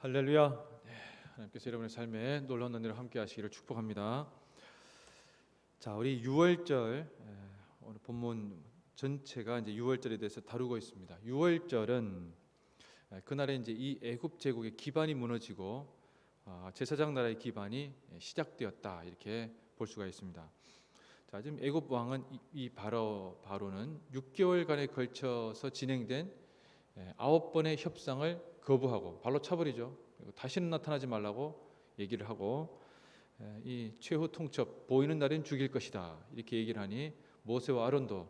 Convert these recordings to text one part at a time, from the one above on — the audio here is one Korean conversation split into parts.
할렐루야. 네, 하나님께서 여러분의 삶에 놀라운 은혜를 함께 하시기를 축복합니다. 자, 우리 유월절 오늘 본문 전체가 이제 유월절에 대해서 다루고 있습니다. 유월절은 그날에 이제 이 애굽 제국의 기반이 무너지고 제사장 나라의 기반이 시작되었다, 이렇게 볼 수가 있습니다. 자, 지금 애굽 왕은 이 바로는 6개월간에 걸쳐서 진행된 9번의 협상을 거부하고 발로 차버리죠. 그리고 다시는 나타나지 말라고 얘기를 하고 이 최후 통첩 보이는 날엔 죽일 것이다, 이렇게 얘기를 하니 모세와 아론도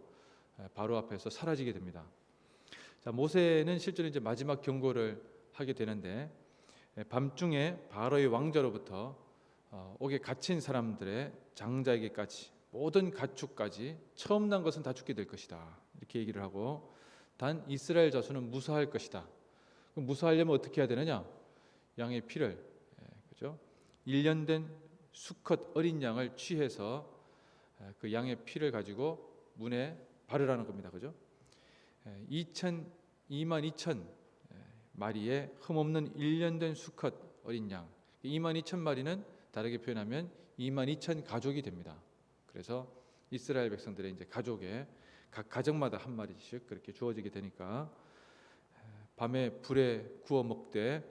바로 앞에서 사라지게 됩니다. 자, 모세는 실제로 이제 마지막 경고를 하게 되는데 밤중에 바로의 왕자로부터 옥에 갇힌 사람들의 장자에게까지 모든 가축까지 처음 난 것은 다 죽게 될 것이다, 이렇게 얘기를 하고 단 이스라엘 자손은 무사할 것이다. 그럼 무사하려면 어떻게 해야 되느냐? 양의 피를, 그죠? 1년 된 수컷 어린 양을 취해서 그 양의 피를 가지고 문에 바르라는 겁니다. 그죠? 22,000 마리의 흠없는 1년 된 수컷 어린 양, 22,000 마리는 다르게 표현하면 22,000 가족이 됩니다. 그래서 이스라엘 백성들의 이제 가족에 각 가정마다 한 마리씩 그렇게 주어지게 되니까 밤에 불에 구워 먹되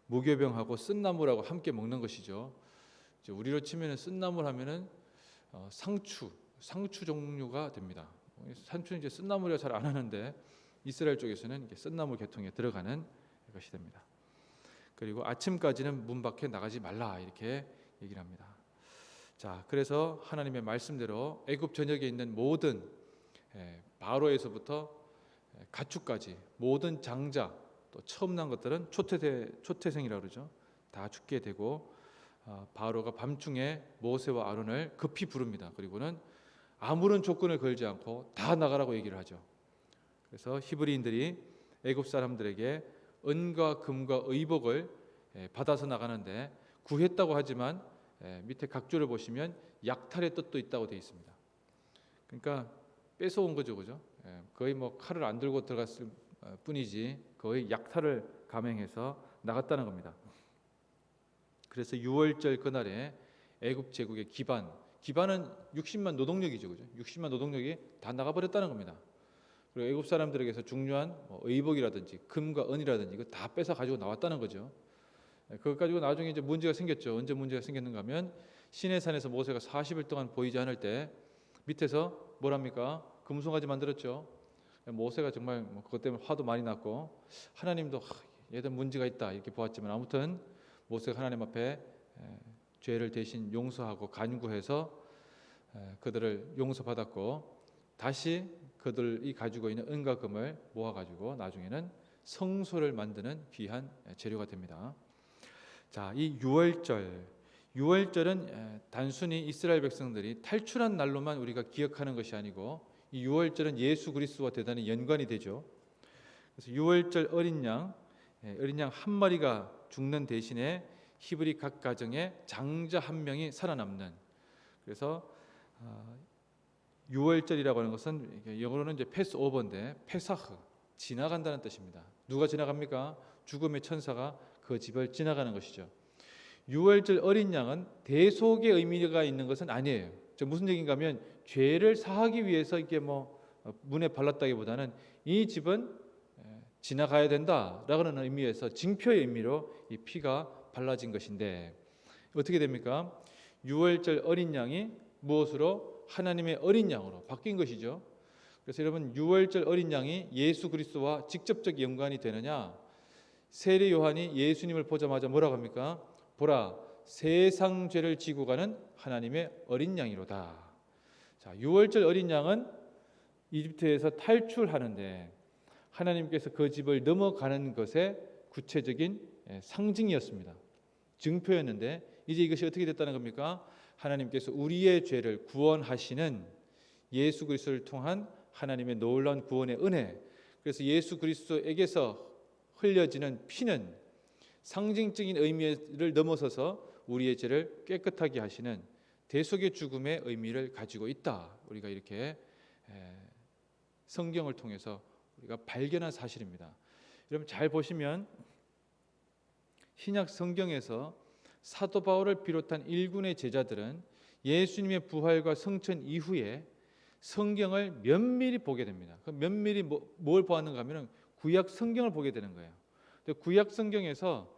무교병하고 쓴나물하고 함께 먹는 것이죠. 이제 우리로 치면은 쓴나물 하면은 상추 종류가 됩니다. 상추는 이제 쓴나물이라 잘 안 하는데 이스라엘 쪽에서는 이게 쓴나물 계통에 들어가는 것이 됩니다. 그리고 아침까지는 문 밖에 나가지 말라, 이렇게 얘기를 합니다. 자, 그래서 하나님의 말씀대로 애굽 전역에 있는 모든 바로에서부터 가축까지 모든 장자, 또 처음 난 것들은 초태생이라고 그러죠. 다 죽게 되고 바로가 밤중에 모세와 아론을 급히 부릅니다. 그리고는 아무런 조건을 걸지 않고 다 나가라고 얘기를 하죠. 그래서 히브리인들이 애굽 사람들에게 은과 금과 의복을 받아서 나가는데 구했다고 하지만 밑에 각조를 보시면 약탈의 뜻도 있다고 되어 있습니다. 그러니까 뺏어온 거죠, 그죠? 거의 뭐 칼을 안 들고 들어갔을 뿐이지 거의 약탈을 감행해서 나갔다는 겁니다. 그래서 유월절 그날에 애굽 제국의 기반은 60만 노동력이죠, 그죠? 60만 노동력이 다 나가버렸다는 겁니다. 그리고 애굽 사람들에게서 중요한 의복이라든지 금과 은이라든지 이거 다 뺏어 가지고 나왔다는 거죠. 그것 가지고 나중에 이제 문제가 생겼죠. 언제 문제가 생겼는가 하면 시내산에서 모세가 40일 동안 보이지 않을 때 밑에서 뭐랍니까? 금송아지 만들었죠. 모세가 정말 그것 때문에 화도 많이 났고 하나님도 얘들 문제가 있다, 이렇게 보았지만 아무튼 모세가 하나님 앞에 죄를 대신 용서하고 간구해서 그들을 용서받았고 다시 그들이 가지고 있는 은과 금을 모아가지고 나중에는 성소를 만드는 귀한 재료가 됩니다. 자, 이 유월절은 단순히 이스라엘 백성들이 탈출한 날로만 우리가 기억하는 것이 아니고 이 유월절은 예수 그리스도와 대단히 연관이 되죠. 그래서 유월절 어린 양 한 마리가 죽는 대신에 히브리 각 가정에 장자 한 명이 살아남는. 그래서 유월절이라고 하는 것은 영어로는 이제 패스오버인데 페사흐, 지나간다는 뜻입니다. 누가 지나갑니까? 죽음의 천사가 그 집을 지나가는 것이죠. 유월절 어린 양은 대속의 의미가 있는 것은 아니에요. 무슨 얘기인가 하면 죄를 사하기 위해서 이게 문에 발랐다기보다는 이 집은 지나가야 된다라는 의미에서 징표의 의미로 이 피가 발라진 것인데 어떻게 됩니까? 유월절 어린 양이 무엇으로? 하나님의 어린 양으로 바뀐 것이죠. 그래서 여러분, 유월절 어린 양이 예수 그리스도와 직접적 연관이 되느냐? 세례 요한이 예수님을 보자마자 뭐라고 합니까? 보라, 세상 죄를 지고 가는 하나님의 어린 양이로다. 자, 유월절 어린 양은 이집트에서 탈출하는데 하나님께서 그 집을 넘어가는 것의 구체적인 상징이었습니다. 증표였는데 이제 이것이 어떻게 됐다는 겁니까? 하나님께서 우리의 죄를 구원하시는 예수 그리스도를 통한 하나님의 놀라운 구원의 은혜. 그래서 예수 그리스도에게서 흘려지는 피는 상징적인 의미를 넘어서서 우리의 죄를 깨끗하게 하시는 대속의 죽음의 의미를 가지고 있다. 우리가 이렇게 성경을 통해서 우리가 발견한 사실입니다. 여러분 잘 보시면 신약 성경에서 사도 바울을 비롯한 일군의 제자들은 예수님의 부활과 성천 이후에 성경을 면밀히 보게 됩니다. 그 면밀히 뭘 보았는가 하면 구약 성경을 보게 되는 거예요. 근데 구약 성경에서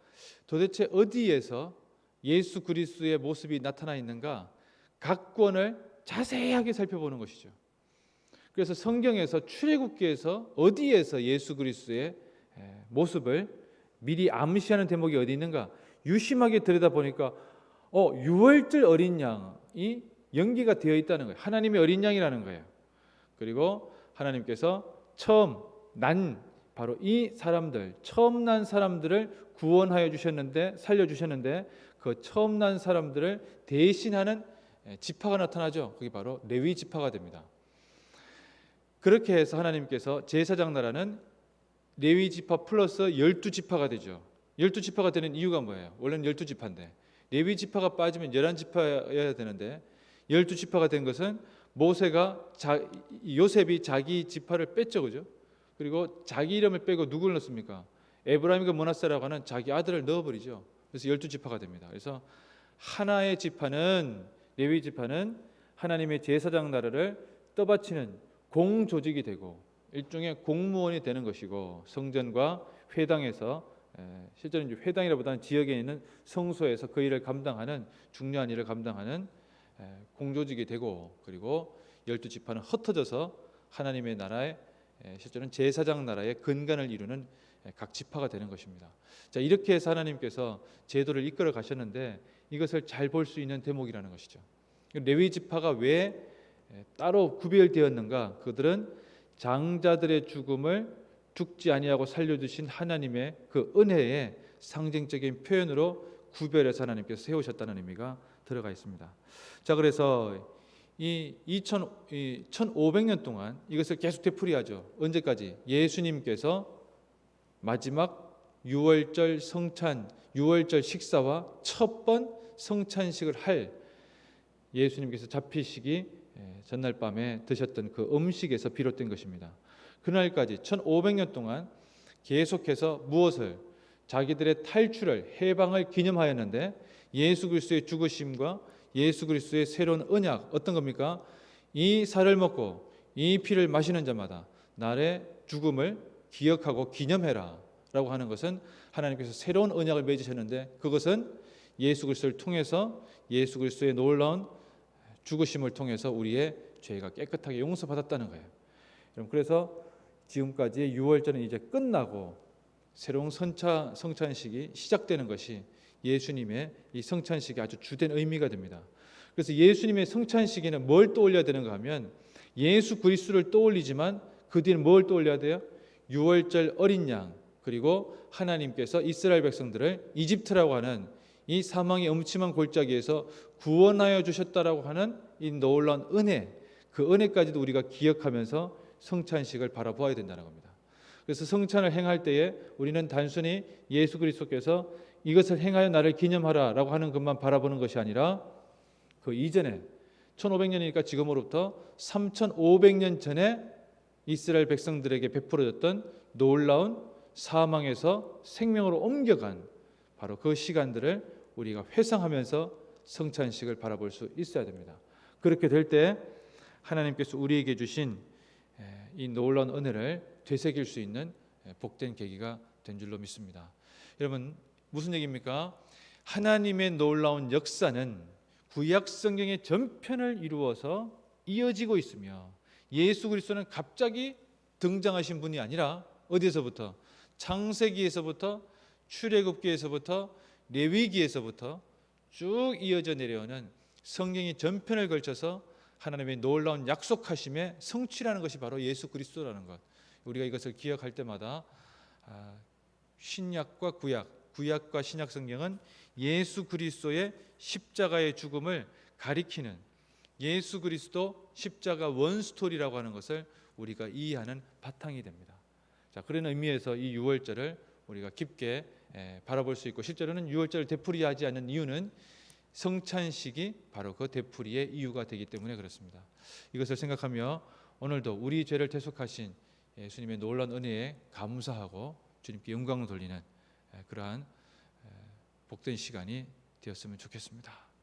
도대체 어디에서 예수 그리스도의 모습이 나타나 있는가 각 권을 자세하게 살펴보는 것이죠. 그래서 성경에서 출애굽기에서 어디에서 예수 그리스도의 모습을 미리 암시하는 대목이 어디 있는가 유심하게 들여다보니까 유월절 어린 양이 연기가 되어 있다는 거예요. 하나님의 어린 양이라는 거예요. 그리고 하나님께서 처음 난 바로 이 사람들, 처음 난 사람들을 구원하여 주셨는데 살려주셨는데 그 처음 난 사람들을 대신하는 지파가 나타나죠. 그게 바로 레위 지파가 됩니다. 그렇게 해서 하나님께서 제사장 나라는 레위 지파 플러스 12지파가 되죠. 12지파가 되는 이유가 뭐예요? 원래는 12지파인데 레위 지파가 빠지면 11지파여야 되는데 12지파가 된 것은 모세가 요셉이 자기 지파를 뺐죠. 그죠? 그리고 자기 이름을 빼고 누구를 넣습니까? 에브라임과 므낫세라고 하는 자기 아들을 넣어버리죠. 그래서 12지파가 됩니다. 그래서 하나의 지파는 레위 지파는 하나님의 제사장 나라를 떠받치는 공조직이 되고 일종의 공무원이 되는 것이고 성전과 회당에서 실제로 이제 회당이라보다는 지역에 있는 성소에서 그 일을 감당하는 중요한 일을 감당하는 공조직이 되고 그리고 12지파는 흩어져서 하나님의 나라의 실제로는 제사장 나라의 근간을 이루는 각 지파가 되는 것입니다. 자, 이렇게 해서 하나님께서 제도를 이끌어 가셨는데 이것을 잘 볼 수 있는 대목이라는 것이죠. 레위 지파가 왜 따로 구별되었는가? 그들은 장자들의 죽음을 죽지 아니하고 살려주신 하나님의 그 은혜의 상징적인 표현으로 구별해서 하나님께서 세우셨다는 의미가 들어가 있습니다. 자, 그래서 이 1500년 동안 이것을 계속 되풀이하죠. 언제까지? 예수님께서 마지막 유월절 성찬, 유월절 식사와 첫 번 성찬식을 할 예수님께서 잡히시기 전날 밤에 드셨던 그 음식에서 비롯된 것입니다. 그날까지 1500년 동안 계속해서 무엇을 자기들의 탈출을 해방을 기념하였는데 예수 그리스도의 죽으심과 예수 그리스도의 새로운 언약 어떤 겁니까? 이 살을 먹고 이 피를 마시는 자마다 나의 죽음을 기억하고 기념해라 라고 하는 것은 하나님께서 새로운 언약을 맺으셨는데 그것은 예수 그리스도를 통해서 예수 그리스도의 놀라운 죽으심을 통해서 우리의 죄가 깨끗하게 용서받았다는 거예요. 여러분, 그래서 지금까지의 유월절은 이제 끝나고 새로운 성찬식이 시작되는 것이 예수님의 이 성찬식이 아주 주된 의미가 됩니다. 그래서 예수님의 성찬식에는 뭘 떠올려야 되는가 하면 예수 그리스도를 떠올리지만 그 뒤에는 뭘 떠올려야 돼요? 유월절 어린 양 그리고 하나님께서 이스라엘 백성들을 이집트라고 하는 이 사망의 음침한 골짜기에서 구원하여 주셨다라고 하는 이 놀라운 은혜, 그 은혜까지도 우리가 기억하면서 성찬식을 바라보아야 된다는 겁니다. 그래서 성찬을 행할 때에 우리는 단순히 예수 그리스도께서 이것을 행하여 나를 기념하라라고 하는 것만 바라보는 것이 아니라 그 이전에 1500년이니까 지금으로부터 3500년 전에 이스라엘 백성들에게 베풀어졌던 놀라운 사망에서 생명으로 옮겨간 바로 그 시간들을 우리가 회상하면서 성찬식을 바라볼 수 있어야 됩니다. 그렇게 될 때 하나님께서 우리에게 주신 이 놀라운 은혜를 되새길 수 있는 복된 계기가 된 줄로 믿습니다. 여러분, 무슨 얘기입니까? 하나님의 놀라운 역사는 구약 성경의 전편을 이루어서 이어지고 있으며 예수 그리스도는 갑자기 등장하신 분이 아니라 어디에서부터? 창세기에서부터 출애굽기에서부터 레위기에서부터 쭉 이어져 내려오는 성경의 전편을 걸쳐서 하나님의 놀라운 약속하심의 성취라는 것이 바로 예수 그리스도라는 것. 우리가 이것을 기억할 때마다 신약과 구약과 신약 성경은 예수 그리스도의 십자가의 죽음을 가리키는 예수 그리스도 십자가 원스토리라고 하는 것을 우리가 이해하는 바탕이 됩니다. 자, 그런 의미에서 이 유월절을 우리가 깊게 바라볼 수 있고 실제로는 유월절을 되풀이하지 않는 이유는 성찬식이 바로 그 되풀이의 이유가 되기 때문에 그렇습니다. 이것을 생각하며 오늘도 우리 죄를 대속하신 예수님의 놀라운 은혜에 감사하고 주님께 영광을 돌리는 그러한 복된 시간이 되었으면 좋겠습니다.